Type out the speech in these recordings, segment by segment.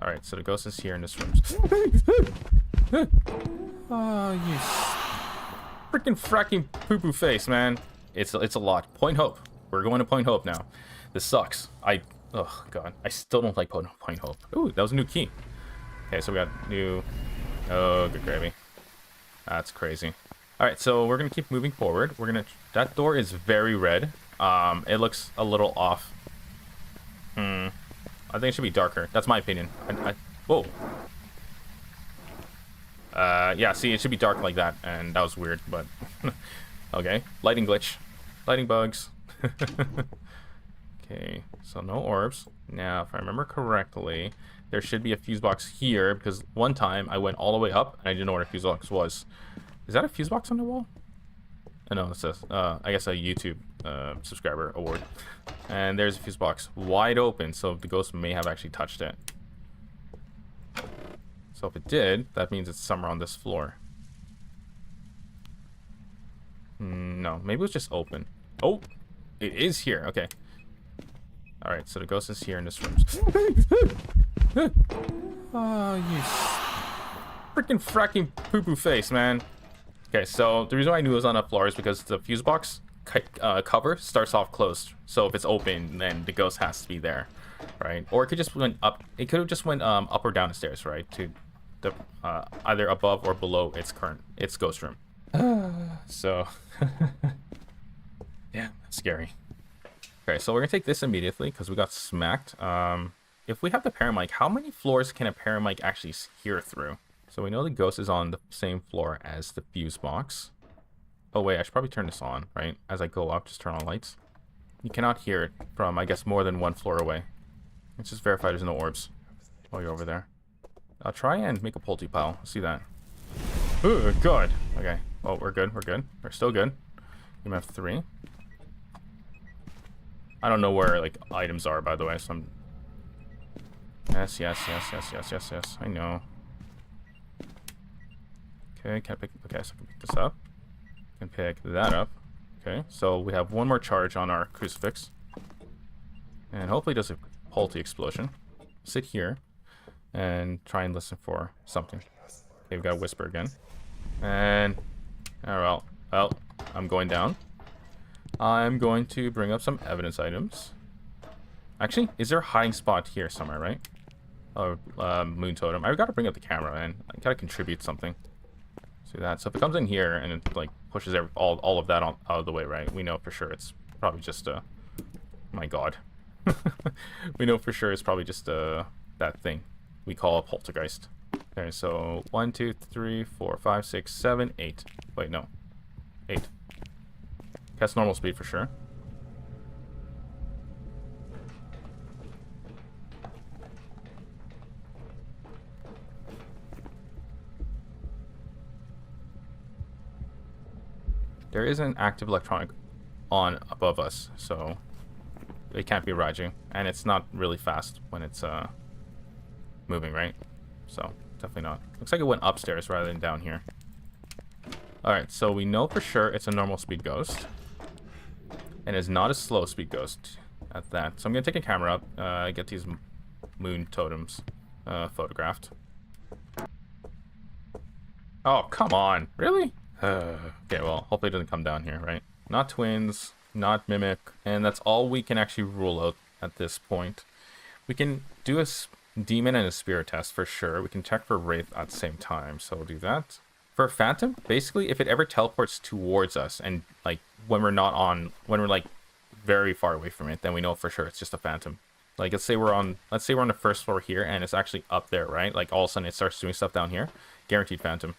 Alright, so the ghost is here in this room. Oh, you freaking fracking poo-poo face, man. It's a lot. Point Hope. We're going to Point Hope now. This sucks. Oh, God. I still don't like Point Hope. Ooh, that was a new key. Okay, so we got new... Oh, good gravy. That's crazy. Alright, so we're going to keep moving forward. That door is very red. It looks a little off. I think it should be darker. That's my opinion. Whoa. Yeah, see, it should be dark like that, and that was weird, but... Okay, lighting glitch. Lighting bugs. Okay, so no orbs. Now, if I remember correctly, there should be a fuse box here, because one time I went all the way up, and I didn't know what a fuse box was. Is that a fuse box on the wall? Oh, no, it says, I guess a YouTube subscriber award. And there's a fuse box wide open, so the ghost may have actually touched it. So if it did, that means it's somewhere on this floor. No, maybe it was just open. Oh, it is here. Okay. Alright, so the ghost is here in this room. Oh, you freaking fracking poo-poo face, man. Okay, so the reason why I knew it was on that floor is because the fuse box cover starts off closed. So if it's open, then the ghost has to be there, right? Or it could just went up. It could have just went up or down the stairs, right? To the either above or below its ghost room. So, yeah, that's scary. Okay, so we're gonna take this immediately because we got smacked. If we have the paramic, how many floors can a paramic actually hear through? So we know the ghost is on the same floor as the fuse box. Oh wait, I should probably turn this on, right? As I go up, just turn on lights. You cannot hear it from, I guess, more than one floor away. Let's just verify there's no orbs while you're over there. I'll try and make a pull pile. See that? Oh, God. Okay. Oh, we're good. We're good. We're still good. We have 3. I don't know where, like, items are, by the way, so I'm... Yes. I know. Okay, can I pick... Okay, so I can pick this up. Can pick that up. Okay, so we have one more charge on our crucifix. And hopefully it does a pulty explosion. Sit here and try and listen for something. Okay, we've got a whisper again. And... Oh, well, I'm going down. I'm going to bring up some evidence items. Actually, is there a hiding spot here somewhere, right? Oh, moon totem. I've got to bring up the camera, man. I gotta contribute something. See that? So if it comes in here and it like pushes all of that out of the way, right? We know for sure it's probably just a... My God. We know for sure it's probably just that thing we call a poltergeist. Okay, so 1, 2, 3, 4, 5, 6, 7, 8. Wait, no. 8. That's normal speed for sure. There is an active electronic on above us, so it can't be Raiju, and it's not really fast when it's moving, right? So definitely not. Looks like it went upstairs rather than down here. Alright, so we know for sure it's a normal speed ghost. And it's not a slow speed ghost at that. So I'm going to take a camera up, get these moon totems photographed. Oh, come on. Really? Okay, well, hopefully it doesn't come down here, right? Not twins, not mimic, and that's all we can actually rule out at this point. We can do a demon and a spirit test for sure. We can check for wraith at the same time, so we'll do that. For Phantom, basically, if it ever teleports towards us and, like, when we're like, very far away from it, then we know for sure it's just a Phantom. Like, let's say we're on the first floor here, and it's actually up there, right? Like, all of a sudden it starts doing stuff down here. Guaranteed Phantom.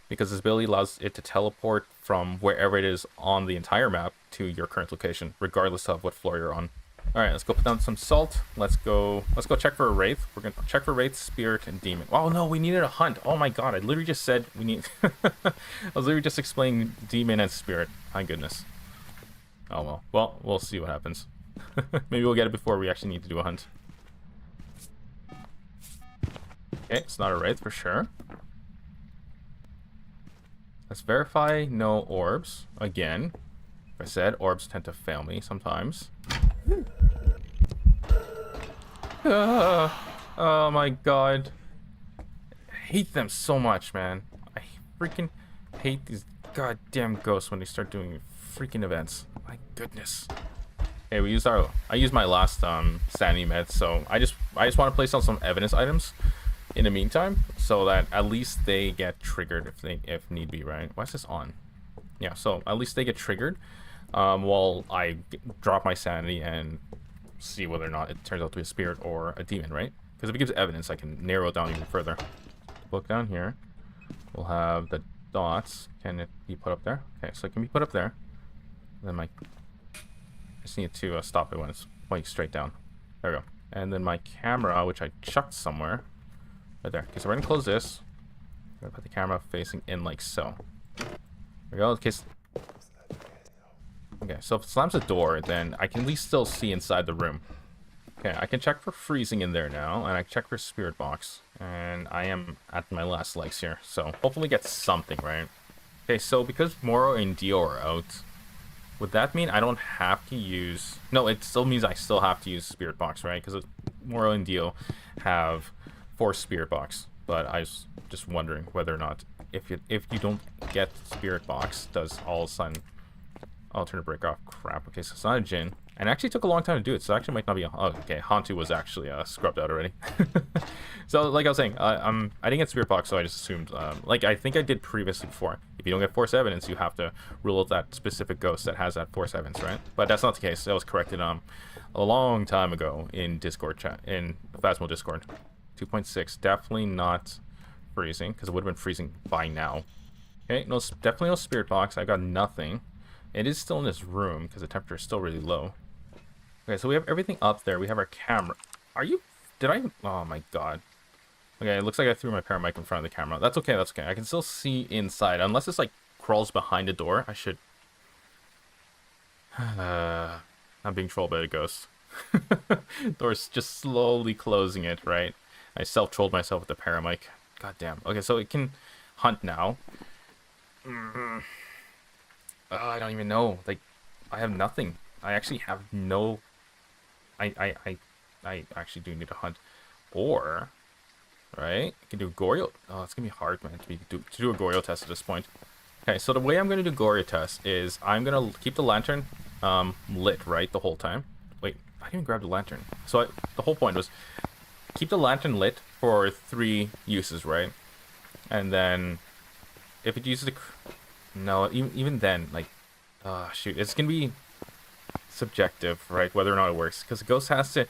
Because this ability allows it to teleport from wherever it is on the entire map to your current location, regardless of what floor you're on. Alright, let's go put down some salt. Let's go check for a wraith. We're gonna check for wraith, spirit, and demon. Oh no, we needed a hunt. Oh my God, I literally just said we need... I was literally just explaining demon and spirit. My goodness. Oh well. Well, we'll see what happens. Maybe we'll get it before we actually need to do a hunt. Okay, it's not a wraith for sure. Let's verify no orbs. Again, like I said, orbs tend to fail me sometimes. Oh my god. I hate them so much, man. I freaking hate these goddamn ghosts when they start doing freaking events. My goodness. Okay, I used my last sanity med, so I just want to place on some evidence items in the meantime, so that at least they get triggered if need be, right? Why is this on? Yeah, so at least they get triggered while I drop my sanity and see whether or not it turns out to be a spirit or a demon, right? Because if it gives evidence, I can narrow it down even further. Look down here. We'll have the dots. Can it be put up there? Okay, so it can be put up there. Then I just need to stop it when it's pointing straight down. There we go. And then my camera, which I chucked somewhere. Right there. Okay, so we're going to close this. I'm going to put the camera facing in like so. There we go. Okay, so if it slams the door, then I can at least still see inside the room. Okay, I can check for freezing in there now, and I can check for spirit box. And I am at my last legs here, so hopefully get something, right? Okay, so because Moro and Dio are out, would that mean I don't have to use... No, it still means I still have to use spirit box, right? Because Moro and Dio have 4 spirit box. But I was just wondering whether or not, if you don't get spirit box, does all of a sudden... I'll turn the break off. Crap. Okay, so it's not a Jinn. And it actually took a long time to do it, so it actually might not be a... Oh, okay, Hantu was actually scrubbed out already. So, like I was saying, I didn't get Spirit Box, so I just assumed... like, I think I did previously before. If you don't get Force Evidence, you have to rule out that specific ghost that has that Force Evidence, right? But that's not the case. That was corrected a long time ago in Discord chat, in Phasmo Discord. 2.6. Definitely not freezing, because it would have been freezing by now. Okay, no, definitely no Spirit Box. I got nothing. It is still in this room because the temperature is still really low. Okay, so we have everything up there. We have our camera. Are you... Did I... Oh my god. Okay, it looks like I threw my paramic in front of the camera. That's okay, that's okay. I can still see inside. Unless it's like crawls behind a door, I should... I'm being trolled by a ghost. Door's just slowly closing it, right? I self-trolled myself with the paramic. God damn. Okay, so it can hunt now. I don't even know. Like, I have nothing. I actually have no... I actually do need to hunt. Or, right? I can do Goryo. Oh, it's gonna be hard, man, to do a Goryo test at this point. Okay, so the way I'm gonna do Goryo test is I'm gonna keep the lantern lit, right, the whole time. Wait, I didn't even grab the lantern. So the whole point was keep the lantern lit for 3 uses, right? And then if it uses the... No, even then, like, shoot, it's gonna be subjective, right? Whether or not it works, because the ghost has to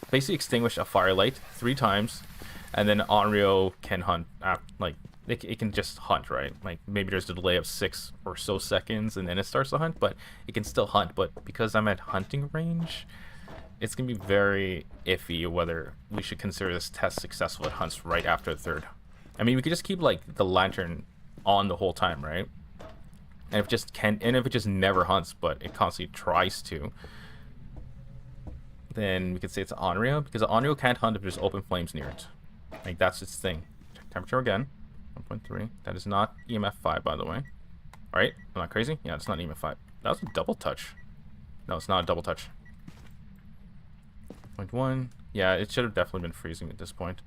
basically extinguish a firelight 3 times, and then Onryo can hunt. Like, it can just hunt, right? Like, maybe there's a delay of 6 or so seconds, and then it starts to hunt, but it can still hunt. But because I'm at hunting range, it's gonna be very iffy whether we should consider this test successful. It hunts right after the 3rd. I mean, we could just keep like the lantern on the whole time, right? And if it just never hunts, but it constantly tries to, then we could say it's Onryo, because Onryo can't hunt if there's open flames near it. Like, that's its thing. Check temperature again. 1.3. That is not EMF 5, by the way. Alright? I'm not crazy? Yeah, it's not EMF 5. That was a double touch. No, it's not a double touch. 0.1. Yeah, it should have definitely been freezing at this point.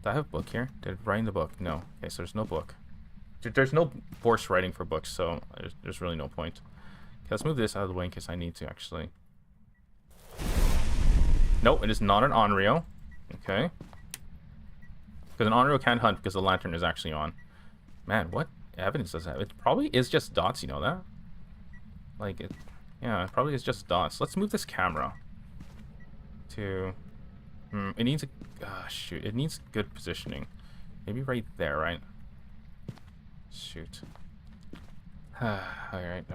Do I have a book here? Did it write in the book? No. Okay, so there's no book. There's no force writing for books, so there's really no point. Okay, let's move this out of the way in case I need to, actually. Nope, it is not an Onryo. Okay. Because an Onryo can't hunt because the lantern is actually on. Man, what evidence does it have? It probably is just dots, you know that? Like, yeah, it probably is just dots. Let's move this camera to... it needs a... shoot, it needs good positioning. Maybe right there, right? Shoot. Alright.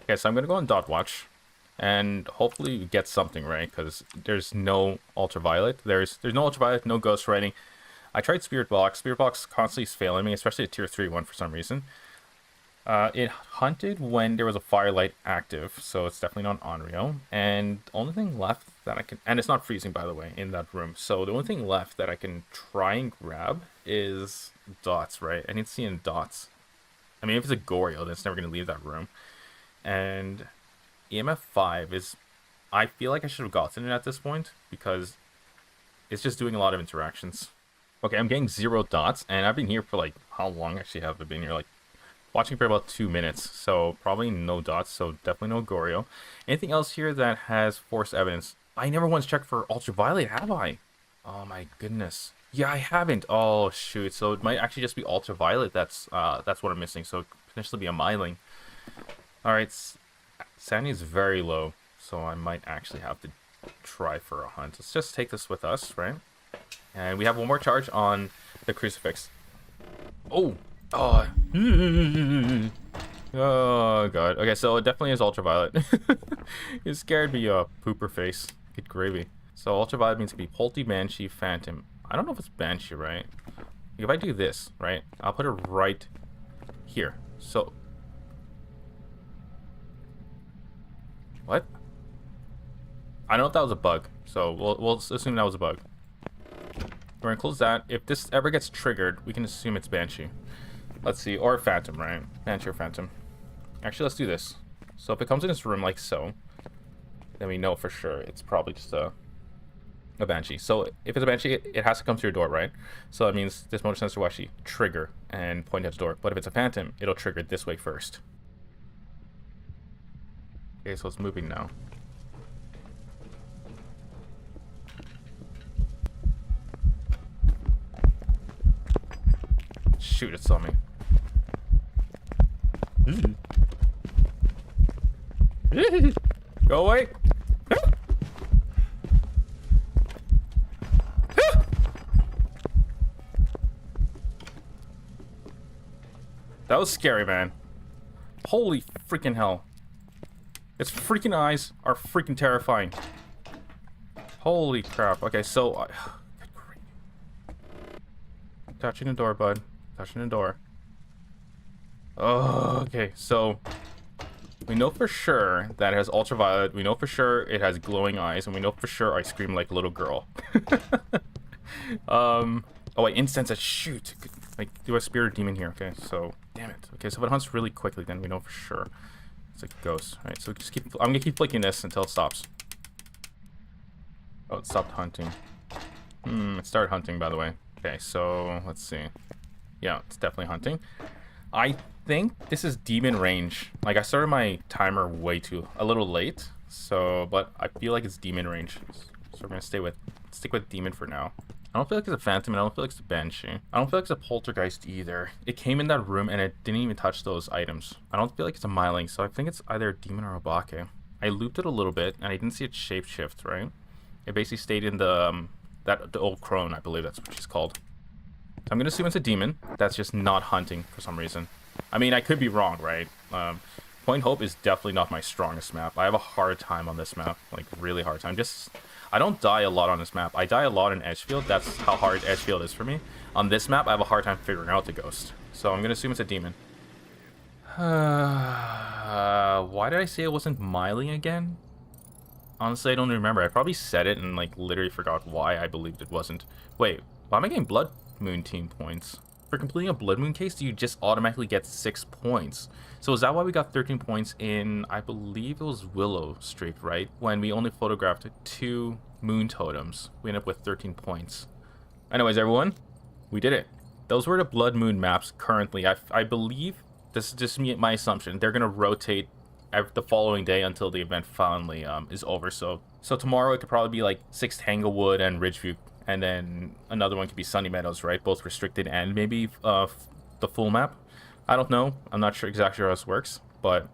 Okay, so I'm gonna go on dot watch and hopefully get something, right? Because there's no ultraviolet. There's no ultraviolet, no ghost writing. I tried Spirit Box. Spirit Box constantly is failing me, especially a tier 3 one for some reason. It hunted when there was a firelight active, so it's definitely not Onryo. And the only thing left that I can... And it's not freezing, by the way, in that room. So the only thing left that I can try and grab is dots, right? I need to see in dots. I mean, if it's a Goryo, then it's never going to leave that room. And EMF 5 is I feel like I should have gotten it at this point because it's just doing a lot of interactions. Okay, I'm getting 0 dots, and I've been here for like, how long actually have I been here? Like, watching for about 2 minutes, so probably no dots, so definitely no Goryo. Anything else here that has force evidence? I never once checked for ultraviolet, have I? Oh my goodness. Yeah, I haven't. Oh shoot. So it might actually just be ultraviolet. That's what I'm missing. So it could potentially be a myling. All right, sanity is very low, so I might actually have to try for a hunt. Let's just take this with us, right? And we have one more charge on the crucifix. Oh, oh, oh god. Okay, so it definitely is ultraviolet. It scared me, pooper face. Good gravy. So ultraviolet means to be Polty, Banshee, Phantom. I don't know if it's Banshee, right? If I do this, right, I'll put it right here. So, what? I don't know if that was a bug, so we'll assume that was a bug. We're gonna close that. If this ever gets triggered, we can assume it's Banshee. Let's see, or Phantom, right? Banshee or Phantom. Actually, let's do this. So if it comes in this room like so, then we know for sure it's probably just a Banshee. So if it's a Banshee, it has to come through your door, right? So that means this motion sensor will actually trigger and point at the door. But if it's a Phantom, it'll trigger this way first. Okay, so it's moving now. Shoot, it saw me. Go away. That was scary, man. Holy freaking hell. Its freaking eyes are freaking terrifying. Holy crap. Okay, so... touching the door, bud. Touching the door. Oh, okay, so... we know for sure that it has ultraviolet. We know for sure it has glowing eyes. And we know for sure I scream like a little girl. Oh, wait, incense. Shoot. Like, do a spirit demon here. Okay, so... damn it. Okay, so if it hunts really quickly, then we know for sure it's a ghost. Alright, so just keep... I'm gonna keep flicking this until it stops. Oh, it stopped hunting. It started hunting, by the way. Okay, so let's see. Yeah, it's definitely hunting. I think this is demon range. Like, I started my timer a little late. So, but I feel like it's demon range. So we're gonna stick with demon for now. I don't feel like it's a phantom, and I don't feel like it's a banshee. I don't feel like it's a poltergeist either. It came in that room and it didn't even touch those items. I don't feel like it's a myling, so I think it's either a demon or a bake. I looped it a little bit and I didn't see it shapeshift, right? It basically stayed in the old crone, I believe that's what she's called. I'm gonna assume it's a demon that's just not hunting for some reason. I mean, I could be wrong, right? Point Hope is definitely not my strongest map. I have a hard time on this map, like really hard time. I don't die a lot on this map. I die a lot in Edgefield. That's how hard Edgefield is for me. On this map, I have a hard time figuring out the ghost. So I'm gonna assume it's a demon. Why did I say it wasn't myling again? Honestly, I don't remember. I probably said it and like literally forgot why I believed it wasn't. Wait, why am I getting Blood Moon team points? For completing a Blood Moon case, do you just automatically get 6 points? So is that why we got 13 points in, I believe it was Willow Street, right? When we only photographed 2 moon totems, we ended up with 13 points. Anyways, everyone, we did it. Those were the Blood Moon maps currently. I believe, this is just my assumption, they're going to rotate the following day until the event finally is over. So tomorrow it could probably be like 6th Tanglewood and Ridgeview. And then another one could be Sunny Meadows, right? Both restricted and maybe the full map. I don't know. I'm not sure exactly how this works, but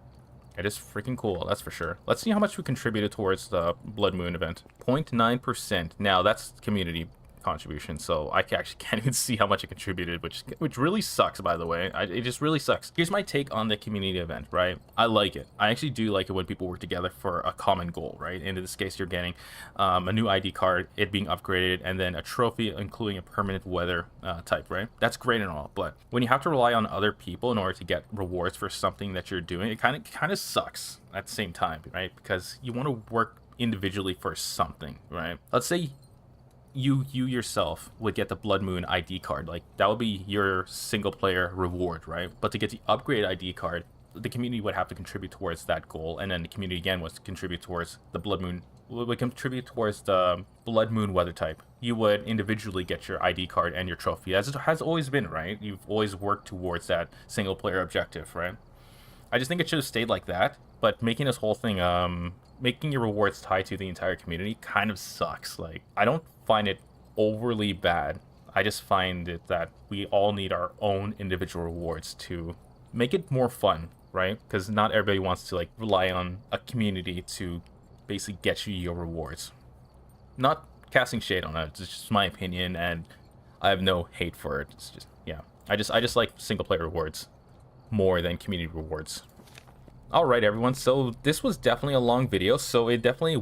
it is freaking cool, that's for sure. Let's see how much we contributed towards the Blood Moon event. 0.9%. Now, that's community contribution, so I actually can't even see how much it contributed, which really sucks, by the way. It just really sucks. Here's my take on the community event, right? I like it. I actually do like it when people work together for a common goal, right? And in this case, you're getting a new ID card, it being upgraded, and then a trophy including a permanent weather type, right? That's great and all, but when you have to rely on other people in order to get rewards for something that you're doing, it kind of sucks at the same time, right? Because you want to work individually for something, right? Let's say you yourself would get the Blood Moon ID card. Like, that would be your single player reward, right? But to get the upgrade ID card, the community would have to contribute towards that goal, and then the community again was to contribute towards the blood moon, would contribute towards the blood moon weather type. You would individually get your ID card and your trophy, as it has always been, right? You've always worked towards that single player objective, right? I just think it should have stayed like that, but making this whole thing, making your rewards tied to the entire community kind of sucks. Like, I don't find it overly bad. I just find it that we all need our own individual rewards to make it more fun, right? Because not everybody wants to like rely on a community to basically get you your rewards. Not casting shade on it, it's just my opinion, and I have no hate for it. It's just, yeah, I just like single player rewards more than community rewards. Alright everyone, so this was definitely a long video, so it definitely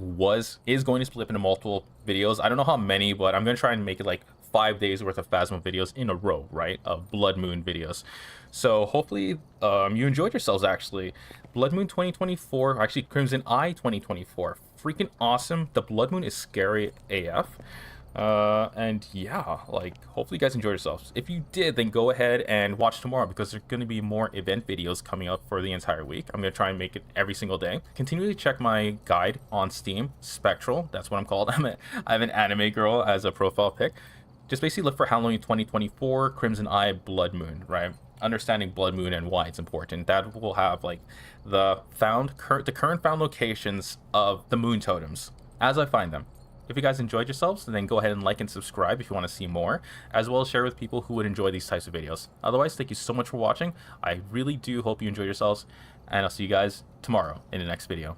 is going to split up into multiple videos. I don't know how many, but I'm going to try and make it like 5 days worth of Phasmo videos in a row, right? Of Blood Moon videos. So hopefully you enjoyed yourselves actually. Blood Moon 2024, actually Crimson Eye 2024. Freaking awesome. The Blood Moon is scary AF. And yeah, like, hopefully you guys enjoyed yourselves. If you did, then go ahead and watch tomorrow, because there's going to be more event videos coming up for the entire week. I'm going to try and make it every single day. Continually check my guide on Steam, Spectral, that's what I'm called. I have an anime girl as a profile pic. Just basically look for Halloween 2024 Crimson Eye Blood Moon, right? Understanding Blood Moon and why it's important. That will have like the current found locations of the moon totems as I find them. If you guys enjoyed yourselves, then go ahead and like and subscribe if you want to see more, as well as share with people who would enjoy these types of videos. Otherwise, thank you so much for watching. I really do hope you enjoyed yourselves, and I'll see you guys tomorrow in the next video.